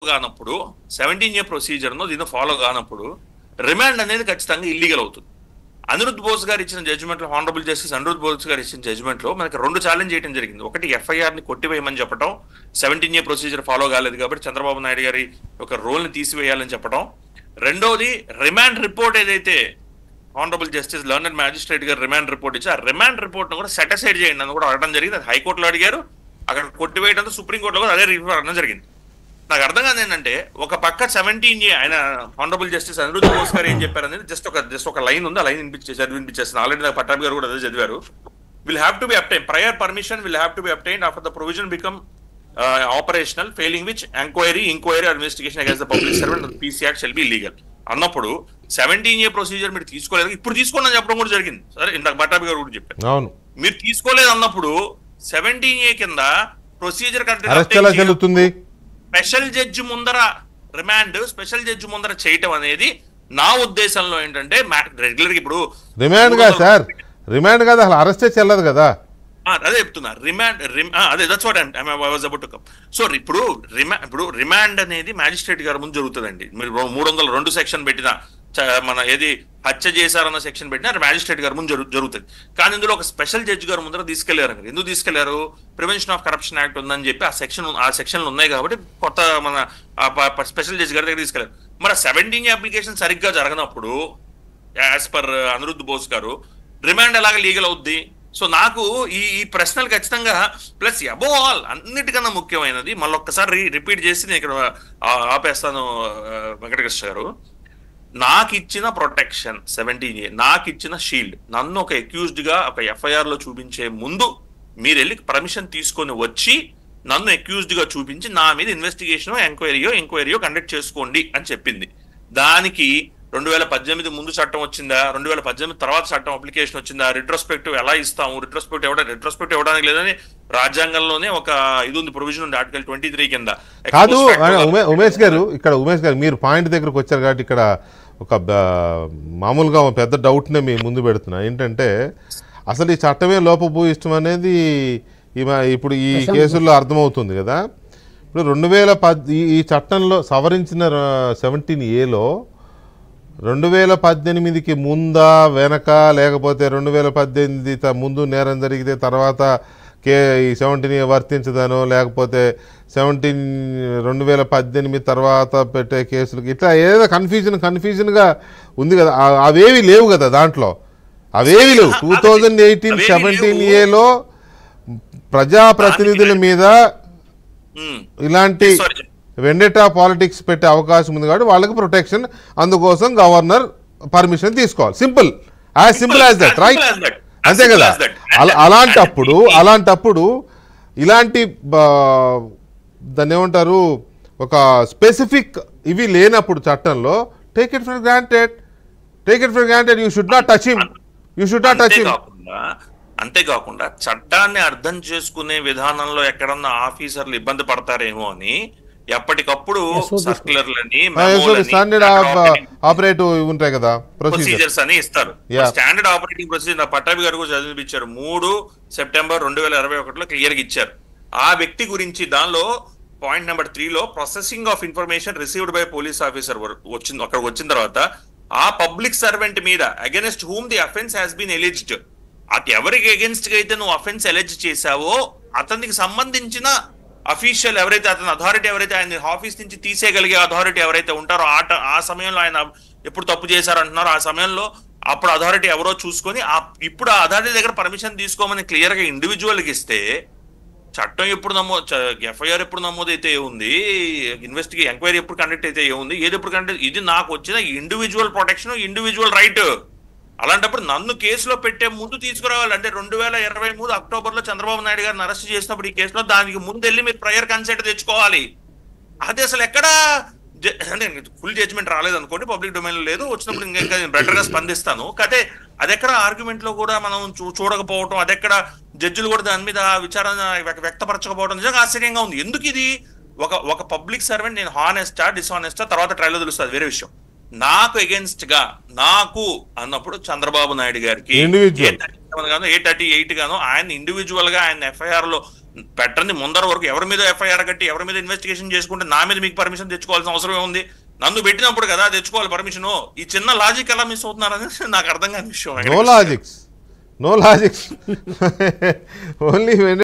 కానప్పుడు 17A ప్రొసీజర్ను దీన్ని follow కానప్పుడు రిమాండ్ అనేది ఖచ్చితంగా ఇల్లీగల్ అవుతుంది. అనిరుద్ బోస్ గారు ఇచ్చిన జడ్జిమెంట్ లో, హానరబుల్ జస్టిస్ అనిరుద్ బోస్ గారు ఇచ్చిన జడ్జిమెంట్ లో మనకి రెండు ఛాలెంజ్ చేయడం జరిగింది. ఒకటి ఎఫ్ఐఆర్ ని కొట్టివేయమని చెప్పడం, 17A ప్రొసీజర్ ఫాలో కాలేదు కాబట్టి చంద్రబాబు నాయుడు గారి ఒక రోల్ ని తీసివేయాలని చెప్పడం. రెండోది రిమాండ్ రిపోర్ట్ ఏదైతే హానరబుల్ జస్టిస్ లర్నెడ్ మ్యాజిస్ట్రేట్ గారు రిమాండ్ రిపోర్ట్ ఇచ్చి ఆ రిమాండ్ రిపోర్ట్ ను కూడా సెటిసైడ్ చేయండి అని కూడా అడగడం జరిగింది. అది హైకోర్టులో అడిగారు, అక్కడ కొట్టివేయడంతో సుప్రీంకోర్టులో కూడా అదే రివ్యూ అడగడం జరిగింది. నాకు అర్థం కాదు ఏంటంటే ఒక పక్క 17A ఆయన హానరబుల్ జస్టిస్ అనిరుద్ బోస్ గారు ఏం చెప్పారనేది జస్ట్ ఒక లైన్ ఉంది, ఆ లైన్ వినిపించేస్తాను. ఆల్రెడీ నాకు పట్టాభి గారు కూడా అదే చదివారు. Will have to be obtain prior permission will have to be obtained after the provision become operational failing which enquiry investigation against the public servant PC act shall be legal అన్నప్పుడు 17A procedure మీరు తీసుకోలేదు, ఇప్పుడు తీసుకోండి చెప్పడం కూడా జరిగింది. సరే, ఇందాక పట్టాభి గారు కూడా చెప్పారు మీరు తీసుకోలేదు అన్నప్పుడు 17A కింద ప్రొసీజర్ జరుగుతుంది. స్పెషల్ జడ్జి ముందర రిమాండ్ స్పెషల్ జడ్జి ముందర చేయటం అనేది నా ఉద్దేశంలో ఏంటంటే రెగ్యులర్ ఇప్పుడు రిమాండ్ కాదు సార్, రిమాండ్ కాదు, అసలు అరెస్టే చెల్లదు కదా. అదే చెప్తున్నా, రిమాండ్ అదే that's what I was about to come. So ఇప్పుడు రిమాండ్ అనేది మ్యాజిస్ట్రేట్ గారి ముందు జరుగుతుందండి. మీరు 302 సెక్షన్ పెట్టిన మన ఏది హత్య చేశారన్న సెక్షన్ పెట్టినా మ్యాజిస్ట్రేట్ గారి ముందు జరుగుతుంది. కానీ ఇందులో ఒక స్పెషల్ జడ్జి గారు ముందర తీసుకెళ్లారు. ఎందుకు తీసుకెళ్లారు? ప్రివెన్షన్ ఆఫ్ కరప్షన్ యాక్ట్ ఉందని చెప్పి ఆ సెక్షన్లు ఉన్నాయి కాబట్టి కొత్త మన స్పెషల్ జడ్జి గారి దగ్గర తీసుకెళ్లారు. మరి 17A అప్లికేషన్ సరిగ్గా జరగనప్పుడు యాజ్ పర్ అనిరుద్ బోస్ గారు రిమాండ్ ఎలాగ లీగల్ అవుద్ది? సో నాకు ఈ ప్రశ్నలు ఖచ్చితంగా ప్లస్ అబోవ్ ఆల్ అన్నిటికన్నా ముఖ్యమైనది మళ్ళొక్కసారి రిపీట్ చేసి నేను ఇక్కడ ఆపేస్తాను. వెంకటకృష్ణ గారు, నాకు ఇచ్చిన ప్రొటెక్షన్ 17A, నాకు ఇచ్చిన షీల్డ్, నన్ను ఒక అక్యూజ్డ్ గా ఒక ఎఫ్ఐఆర్ లో చూపించే ముందు మీరు వెళ్ళి పర్మిషన్ తీసుకొని వచ్చి నన్ను అక్యూజ్డ్ గా చూపించి నా మీద ఇన్వెస్టిగేషన్ ఎంక్వైరీయో కండక్ట్ చేసుకోండి అని చెప్పింది. దానికి 2018 ముందు చట్టం వచ్చిందా, 2018 తర్వాత చట్టం అప్లికేషన్ వచ్చిందా, రిట్రోస్పెక్టివ్ ఎలా ఇస్తాము, రిట్రోస్పెక్టివ్ ఇవ్వడానికి లేదని రాజ్యాంగంలోనే ఒక ఇది ఉంది, ప్రొవిజన్ ఉంది ఆర్టికల్ 23 కింద. కాదు ఉమేష్ గారు, మీరు పాయింట్ దగ్గరకు వచ్చారు కాబట్టి ఇక్కడ ఒక మామూలుగా పెద్ద డౌట్నే మీ ముందు పెడుతున్నా. ఏంటంటే అసలు ఈ చట్టమే లోపభూయిష్టం అనేది ఇప్పుడు ఈ కేసుల్లో అర్థమవుతుంది కదా. ఇప్పుడు 2010 ఈ చట్టంలో సవరించిన 17Aలో 2018కి ముందా వెనక, లేకపోతే 2018 ముందు నేరం జరిగితే తర్వాత ఈ 17A వర్తించదనో, లేకపోతే 2018 తర్వాత పెట్టే కేసులకి ఇట్లా ఏదో కన్ఫ్యూజన్గా ఉంది కదా. అవేవి లేవు కదా దాంట్లో, అవేవి లేవు. 2018 17Aలో ప్రజాప్రతినిధుల మీద ఇలాంటి వెండేటా పాలిటిక్స్ పెట్టే అవకాశం ఉంది కాబట్టి వాళ్ళకి ప్రొటెక్షన్, అందుకోసం గవర్నర్ పర్మిషన్ తీసుకోవాలి. Simple as that, right? అంతే కదా. అలాంటప్పుడు ఇలాంటి దాన్ని ఏమంటారు, ఒక స్పెసిఫిక్ ఇవి లేనప్పుడు చట్టంలో take it for granted, you should not touch him. అంతేకాకుండా చట్టాన్ని అర్థం చేసుకునే విధానంలో ఎక్కడన్నా ఆఫీసర్లు ఇబ్బంది పడతారేమో అని ఎప్పటికప్పుడు సర్క్యులర్లని ఉంటాయి కదా, ప్రొసీజర్స్ అని ఇస్తారు. స్టాండర్డ్ ఆపరేటింగ్ ప్రొసీజర్ పట్టాభి గారు కూడా చదివించారు. 3 సెప్టెంబర్ 2021 క్లియర్ గా ఇచ్చారు. ఆ వ్యక్తి గురించి దానిలో పాయింట్ నెంబర్ 3లో processing of information received by police officer వచ్చింది. అక్కడ వచ్చిన తర్వాత ఆ పబ్లిక్ సర్వెంట్ మీద against whom the offence has been alleged, అది ఎవరికి అగెన్స్ట్ గా అయితే నువ్వు అఫెన్స్ ఎలిజ్ చేశావో అతనికి సంబంధించిన అఫీషియల్ ఎవరైతే, అతని అథారిటీ ఎవరైతే, ఆయన ఆఫీస్ నుంచి తీసేయగలిగే అథారిటీ ఎవరైతే ఉంటారో ఆ సమయంలో ఆయన ఎప్పుడు తప్పు చేశారంటున్నారో ఆ సమయంలో అప్పుడు అథారిటీ ఎవరో చూసుకొని ఇప్పుడు ఆ అథారిటీ దగ్గర పర్మిషన్ తీసుకోమని క్లియర్ గా ఇండివిజువల్కి ఇస్తే చట్టం ఎప్పుడు ఎఫ్ఐఆర్ ఎప్పుడు నమోదైతే ఉంది, ఎంక్వైరీ ఎప్పుడు కండక్ట్ అయితే ఉంది, ఏది ఎప్పుడు కండక్ట్, ఇది నాకు వచ్చిన ఇండివిజువల్ ప్రొటెక్షన్, ఇండివిజువల్ రైట్. అలాంటప్పుడు నన్ను కేసులో పెట్టే ముందు తీసుకురావాలి. అంటే 2023 అక్టోబర్లో చంద్రబాబు నాయుడు గారిని అరెస్ట్ చేసినప్పుడు ఈ కేసులో దానికి ముందు వెళ్ళి మీరు ప్రయర్ కన్సెంట్ తెచ్చుకోవాలి. అది అసలు ఎక్కడ అంటే ఫుల్ జడ్జ్మెంట్ రాలేదనుకోండి, పబ్లిక్ డొమైన్ లేదు, వచ్చినప్పుడు ఇంకా బెటర్ గా స్పందిస్తాను. కాదే అదెక్కడ ఆర్గ్యుమెంట్ లో కూడా మనం చూడకపోవటం, అదెక్కడ జడ్జిలు కూడా దాని మీద విచారణ వ్యక్తపరచకపోవడం నిజంగా ఆశ్చర్యంగా ఉంది. ఎందుకు ఇది ఒక పబ్లిక్ సర్వెంట్ నేను హానెస్టా డిస్హానెస్టా తర్వాత ట్రయల్లో తెలుస్తుంది, వేరే విషయం. నాకు అగెన్స్ట్ గా నాకు అన్నప్పుడు చంద్రబాబు నాయుడు గారికి 838 గాను ఆయన ఇండివిజువల్ గా ఆయన ఎఫ్ఐఆర్ లో పెట్టండి ముందర వరకు ఎవరి మీద ఎఫ్ఐఆర్ కట్టి ఎవరి మీద ఇన్వెస్టిగేషన్ చేసుకుంటే నా మీద మీకు పర్మిషన్ తెచ్చుకోవాల్సిన అవసరం ఏముంది? నన్ను పెట్టినప్పుడు కదా తెచ్చుకోవాలి పర్మిషన్. ఈ చిన్న లాజిక్ ఎలా మిస్ అవుతున్నారనేది నాకు అర్థం కాని విషయం. No logics only